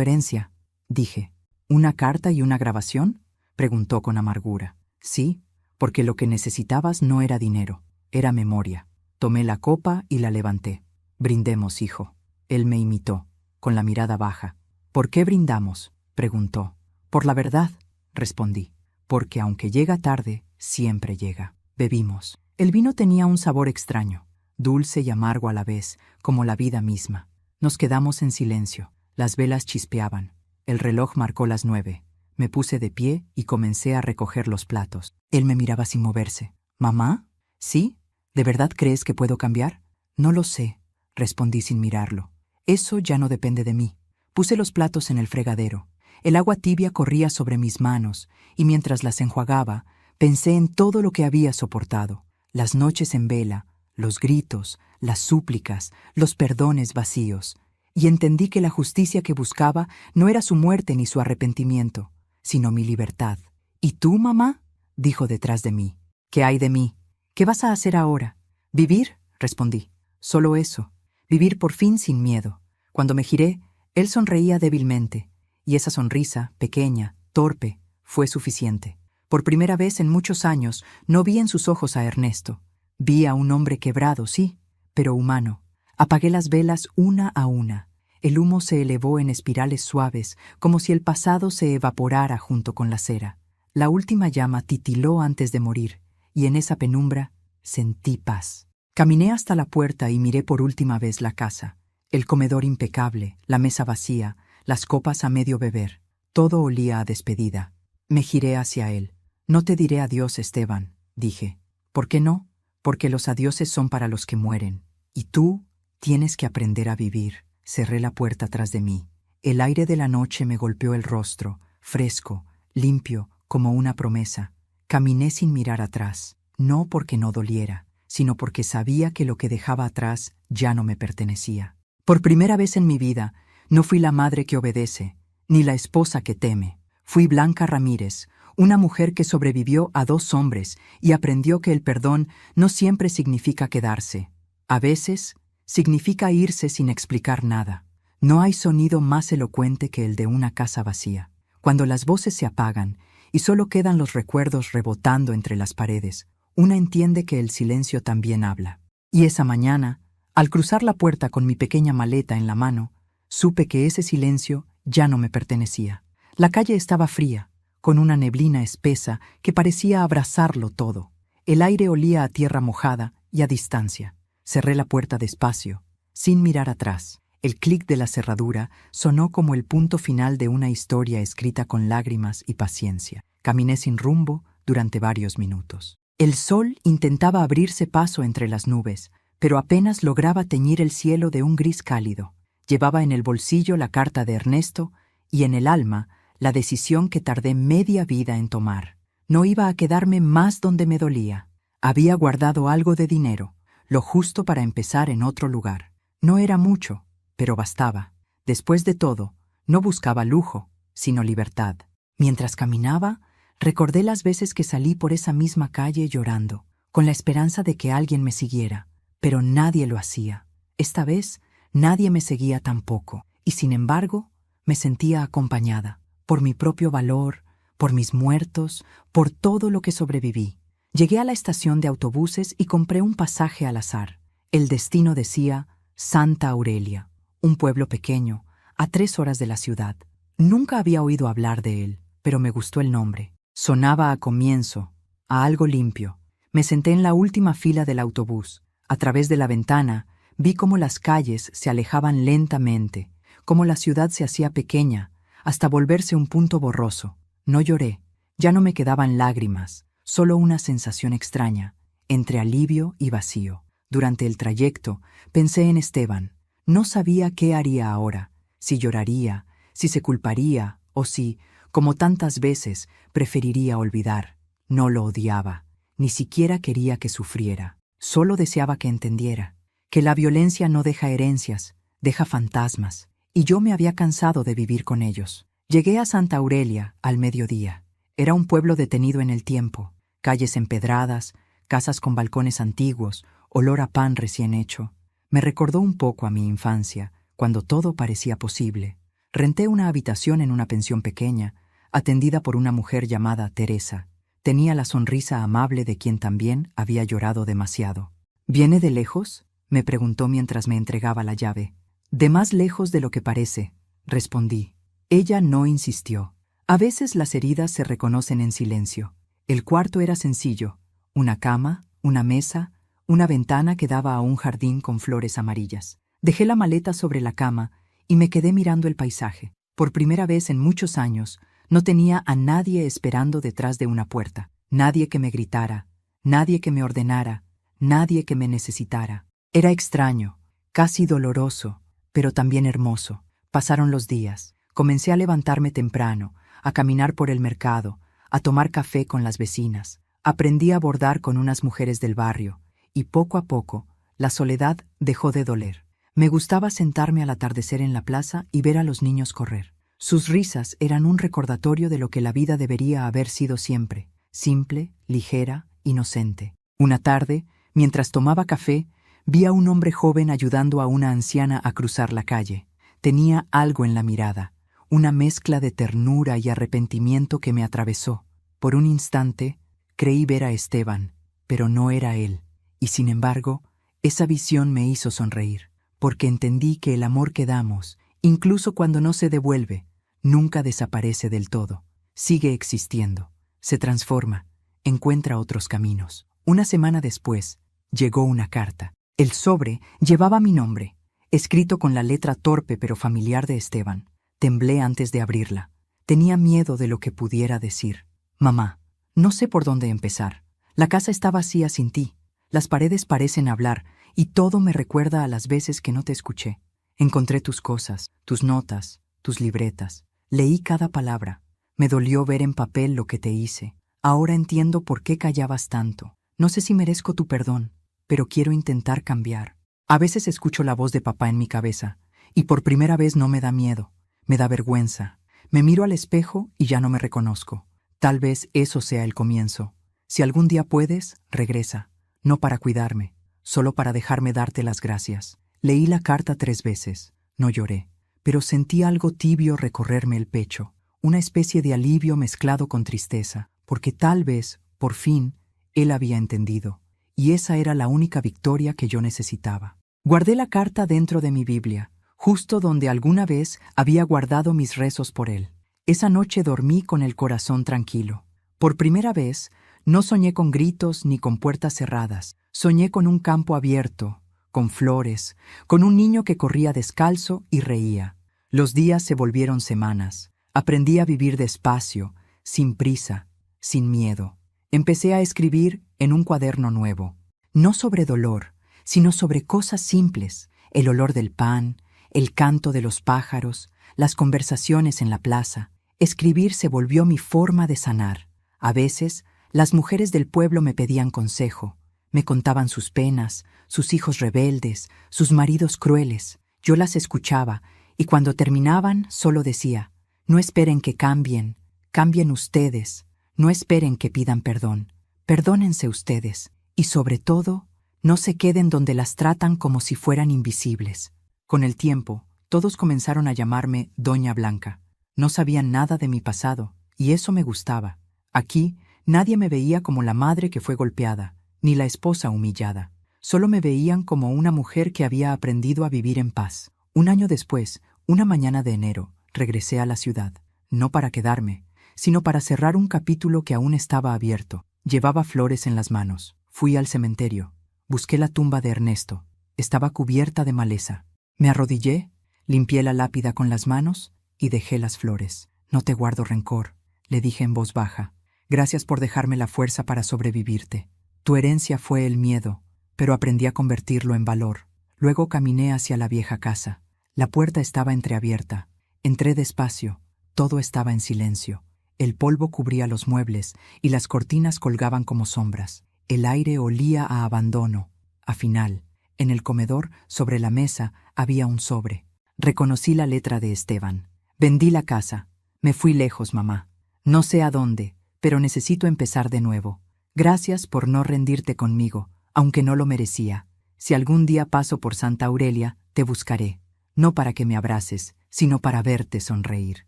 herencia», dije. «¿Una carta y una grabación?», preguntó con amargura. «Sí, porque lo que necesitabas no era dinero, era memoria». Tomé la copa y la levanté. «Brindemos, hijo». Él me imitó, con la mirada baja. «¿Por qué brindamos?», preguntó. «Por la verdad», respondí. «Porque aunque llega tarde, siempre llega». Bebimos. El vino tenía un sabor extraño, dulce y amargo a la vez, como la vida misma. Nos quedamos en silencio. Las velas chispeaban. El reloj marcó las 9. Me puse de pie y comencé a recoger los platos. Él me miraba sin moverse. «¿Mamá? ¿Sí? ¿De verdad crees que puedo cambiar?». «No lo sé», respondí sin mirarlo. «Eso ya no depende de mí». Puse los platos en el fregadero. El agua tibia corría sobre mis manos, y mientras las enjuagaba, pensé en todo lo que había soportado. Las noches en vela, los gritos, las súplicas, los perdones vacíos. Y entendí que la justicia que buscaba no era su muerte ni su arrepentimiento, sino mi libertad. «¿Y tú, mamá?», dijo detrás de mí. «¿Qué hay de mí? ¿Qué vas a hacer ahora?». «Vivir», respondí. «Solo eso. Vivir por fin sin miedo». Cuando me giré, él sonreía débilmente, y esa sonrisa, pequeña, torpe, fue suficiente. Por primera vez en muchos años no vi en sus ojos a Ernesto. Vi a un hombre quebrado, sí, pero humano. Apagué las velas una a una. El humo se elevó en espirales suaves, como si el pasado se evaporara junto con la cera. La última llama titiló antes de morir, y en esa penumbra sentí paz. Caminé hasta la puerta y miré por última vez la casa. El comedor impecable, la mesa vacía, las copas a medio beber. Todo olía a despedida. Me giré hacia él. «No te diré adiós, Esteban», dije. «¿Por qué no? Porque los adioses son para los que mueren. Y tú tienes que aprender a vivir». Cerré la puerta tras de mí. El aire de la noche me golpeó el rostro, fresco, limpio, como una promesa. Caminé sin mirar atrás, no porque no doliera, sino porque sabía que lo que dejaba atrás ya no me pertenecía. Por primera vez en mi vida, no fui la madre que obedece, ni la esposa que teme. Fui Blanca Ramírez, una mujer que sobrevivió a 2 hombres y aprendió que el perdón no siempre significa quedarse. A veces, significa irse sin explicar nada. No hay sonido más elocuente que el de una casa vacía. Cuando las voces se apagan y solo quedan los recuerdos rebotando entre las paredes, una entiende que el silencio también habla. Y esa mañana, al cruzar la puerta con mi pequeña maleta en la mano, supe que ese silencio ya no me pertenecía. La calle estaba fría, con una neblina espesa que parecía abrazarlo todo. El aire olía a tierra mojada y a distancia. Cerré la puerta despacio, sin mirar atrás. El clic de la cerradura sonó como el punto final de una historia escrita con lágrimas y paciencia. Caminé sin rumbo durante varios minutos. El sol intentaba abrirse paso entre las nubes, pero apenas lograba teñir el cielo de un gris cálido. Llevaba en el bolsillo la carta de Ernesto y en el alma la decisión que tardé media vida en tomar. No iba a quedarme más donde me dolía. Había guardado algo de dinero, lo justo para empezar en otro lugar. No era mucho, pero bastaba. Después de todo, no buscaba lujo, sino libertad. Mientras caminaba, recordé las veces que salí por esa misma calle llorando, con la esperanza de que alguien me siguiera, pero nadie lo hacía. Esta vez, nadie me seguía tampoco, y sin embargo, me sentía acompañada, por mi propio valor, por mis muertos, por todo lo que sobreviví. Llegué a la estación de autobuses y compré un pasaje al azar. El destino decía Santa Aurelia, un pueblo pequeño, a 3 horas de la ciudad. Nunca había oído hablar de él, pero me gustó el nombre. Sonaba a comienzo, a algo limpio. Me senté en la última fila del autobús. A través de la ventana, Vi cómo las calles se alejaban lentamente, cómo la ciudad se hacía pequeña, hasta volverse un punto borroso. No lloré, ya no me quedaban lágrimas, solo una sensación extraña, entre alivio y vacío. Durante el trayecto, pensé en Esteban. No sabía qué haría ahora, si lloraría, si se culparía o si, como tantas veces, preferiría olvidar. No lo odiaba, ni siquiera quería que sufriera. Solo deseaba que entendiera que la violencia no deja herencias, deja fantasmas, y yo me había cansado de vivir con ellos. Llegué a Santa Aurelia al mediodía. Era un pueblo detenido en el tiempo, calles empedradas, casas con balcones antiguos, olor a pan recién hecho. Me recordó un poco a mi infancia, cuando todo parecía posible. Renté una habitación en una pensión pequeña, atendida por una mujer llamada Teresa. Tenía la sonrisa amable de quien también había llorado demasiado. ¿Viene de lejos?, me preguntó mientras me entregaba la llave. De más lejos de lo que parece, respondí. Ella no insistió. A veces las heridas se reconocen en silencio. El cuarto era sencillo: una cama, una mesa, una ventana que daba a un jardín con flores amarillas. Dejé la maleta sobre la cama y me quedé mirando el paisaje. Por primera vez en muchos años, no tenía a nadie esperando detrás de una puerta. Nadie que me gritara, nadie que me ordenara, nadie que me necesitara. Era extraño, casi doloroso, pero también hermoso. Pasaron los días. Comencé a levantarme temprano, a caminar por el mercado, a tomar café con las vecinas. Aprendí a bordar con unas mujeres del barrio, y poco a poco, la soledad dejó de doler. Me gustaba sentarme al atardecer en la plaza y ver a los niños correr. Sus risas eran un recordatorio de lo que la vida debería haber sido siempre: simple, ligera, inocente. Una tarde, mientras tomaba café, vi a un hombre joven ayudando a una anciana a cruzar la calle. Tenía algo en la mirada, una mezcla de ternura y arrepentimiento que me atravesó. Por un instante, creí ver a Esteban, pero no era él. Y sin embargo, esa visión me hizo sonreír, porque entendí que el amor que damos, incluso cuando no se devuelve, nunca desaparece del todo. Sigue existiendo, se transforma, encuentra otros caminos. Una semana después, llegó una carta. El sobre llevaba mi nombre, escrito con la letra torpe pero familiar de Esteban. Temblé antes de abrirla. Tenía miedo de lo que pudiera decir. Mamá, no sé por dónde empezar. La casa está vacía sin ti. Las paredes parecen hablar y todo me recuerda a las veces que no te escuché. Encontré tus cosas, tus notas, tus libretas. Leí cada palabra. Me dolió ver en papel lo que te hice. Ahora entiendo por qué callabas tanto. No sé si merezco tu perdón, pero quiero intentar cambiar. A veces escucho la voz de papá en mi cabeza, y por primera vez no me da miedo, me da vergüenza. Me miro al espejo y ya no me reconozco. Tal vez eso sea el comienzo. Si algún día puedes, regresa, no para cuidarme, solo para dejarme darte las gracias. Leí la carta 3 veces, no lloré, pero sentí algo tibio recorrerme el pecho, una especie de alivio mezclado con tristeza, porque tal vez, por fin, él había entendido. Y esa era la única victoria que yo necesitaba. Guardé la carta dentro de mi Biblia, justo donde alguna vez había guardado mis rezos por él. Esa noche dormí con el corazón tranquilo. Por primera vez, no soñé con gritos ni con puertas cerradas. Soñé con un campo abierto, con flores, con un niño que corría descalzo y reía. Los días se volvieron semanas. Aprendí a vivir despacio, sin prisa, sin miedo. Empecé a escribir en un cuaderno nuevo, no sobre dolor, sino sobre cosas simples: el olor del pan, el canto de los pájaros, las conversaciones en la plaza. Escribir se volvió mi forma de sanar. A veces, las mujeres del pueblo me pedían consejo, me contaban sus penas, sus hijos rebeldes, sus maridos crueles. Yo las escuchaba, y cuando terminaban solo decía: no esperen que cambien, cambien ustedes. No esperen que pidan perdón, perdónense ustedes, y sobre todo, no se queden donde las tratan como si fueran invisibles. Con el tiempo, todos comenzaron a llamarme Doña Blanca. No sabían nada de mi pasado, y eso me gustaba. Aquí, nadie me veía como la madre que fue golpeada, ni la esposa humillada. Solo me veían como una mujer que había aprendido a vivir en paz. Un año después, una mañana de enero, regresé a la ciudad, no para quedarme, sino para cerrar un capítulo que aún estaba abierto. Llevaba flores en las manos. Fui al cementerio. Busqué la tumba de Ernesto. Estaba cubierta de maleza. Me arrodillé, limpié la lápida con las manos y dejé las flores. No te guardo rencor, le dije en voz baja. Gracias por dejarme la fuerza para sobrevivirte. Tu herencia fue el miedo, pero aprendí a convertirlo en valor. Luego caminé hacia la vieja casa. La puerta estaba entreabierta. Entré despacio. Todo estaba en silencio. El polvo cubría los muebles y las cortinas colgaban como sombras. El aire olía a abandono. A final, en el comedor, sobre la mesa, había un sobre. Reconocí la letra de Esteban. Vendí la casa. Me fui lejos, mamá. No sé a dónde, pero necesito empezar de nuevo. Gracias por no rendirte conmigo, aunque no lo merecía. Si algún día paso por Santa Aurelia, te buscaré. No para que me abraces, sino para verte sonreír.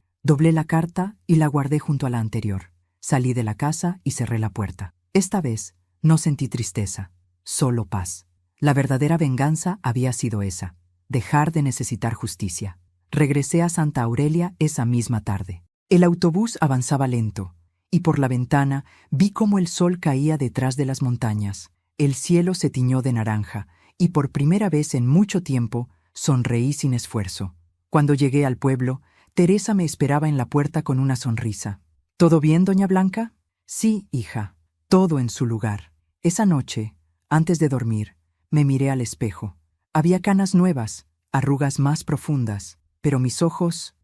Doblé la carta y la guardé junto a la anterior. Salí de la casa y cerré la puerta. Esta vez no sentí tristeza, solo paz. La verdadera venganza había sido esa, dejar de necesitar justicia. Regresé a Santa Aurelia esa misma tarde. El autobús avanzaba lento, y por la ventana vi cómo el sol caía detrás de las montañas. El cielo se tiñó de naranja, y por primera vez en mucho tiempo sonreí sin esfuerzo. Cuando llegué al pueblo, Teresa me esperaba en la puerta con una sonrisa. ¿Todo bien, doña Blanca? Sí, hija, todo en su lugar. Esa noche, antes de dormir, me miré al espejo. Había canas nuevas, arrugas más profundas, pero mis ojos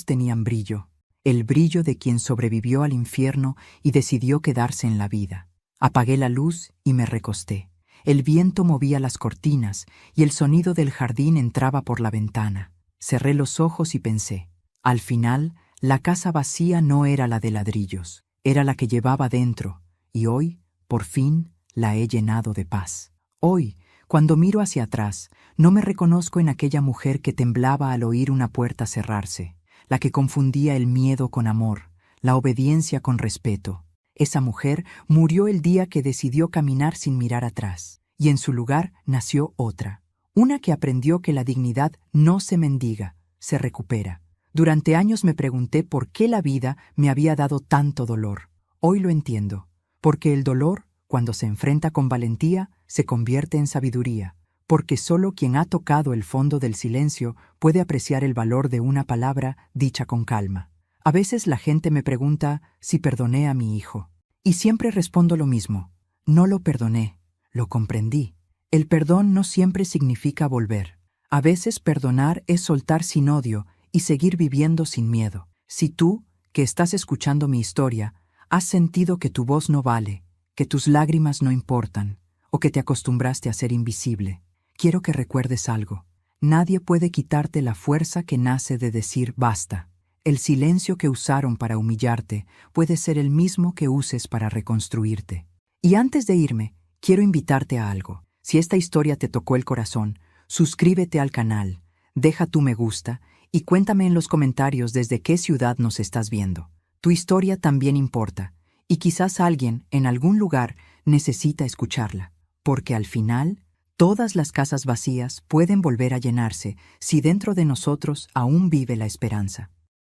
tenían brillo. El brillo de quien sobrevivió al infierno y decidió quedarse en la vida. Apagué la luz y me recosté. El viento movía las cortinas y el sonido del jardín entraba por la ventana. Cerré los ojos y pensé. Al final, la casa vacía no era la de ladrillos, era la que llevaba dentro, y hoy, por fin, la he llenado de paz. Hoy, cuando miro hacia atrás, no me reconozco en aquella mujer que temblaba al oír una puerta cerrarse, la que confundía el miedo con amor, la obediencia con respeto. Esa mujer murió el día que decidió caminar sin mirar atrás, y en su lugar nació otra, una que aprendió que la dignidad no se mendiga, se recupera. Durante años me pregunté por qué la vida me había dado tanto dolor. Hoy lo entiendo, porque el dolor, cuando se enfrenta con valentía, se convierte en sabiduría, porque solo quien ha tocado el fondo del silencio puede apreciar el valor de una palabra dicha con calma. A veces la gente me pregunta si perdoné a mi hijo, y siempre respondo lo mismo: no lo perdoné, lo comprendí. El perdón no siempre significa volver. A veces perdonar es soltar sin odio y seguir viviendo sin miedo. Si tú, que estás escuchando mi historia, has sentido que tu voz no vale, que tus lágrimas no importan, o que te acostumbraste a ser invisible, quiero que recuerdes algo. Nadie puede quitarte la fuerza que nace de decir basta. El silencio que usaron para humillarte puede ser el mismo que uses para reconstruirte. Y antes de irme, quiero invitarte a algo. Si esta historia te tocó el corazón, suscríbete al canal, deja tu me gusta y cuéntame en los comentarios desde qué ciudad nos estás viendo. Tu historia también importa, y quizás alguien, en algún lugar, necesita escucharla, porque al final, todas las casas vacías pueden volver a llenarse si dentro de nosotros aún vive la esperanza.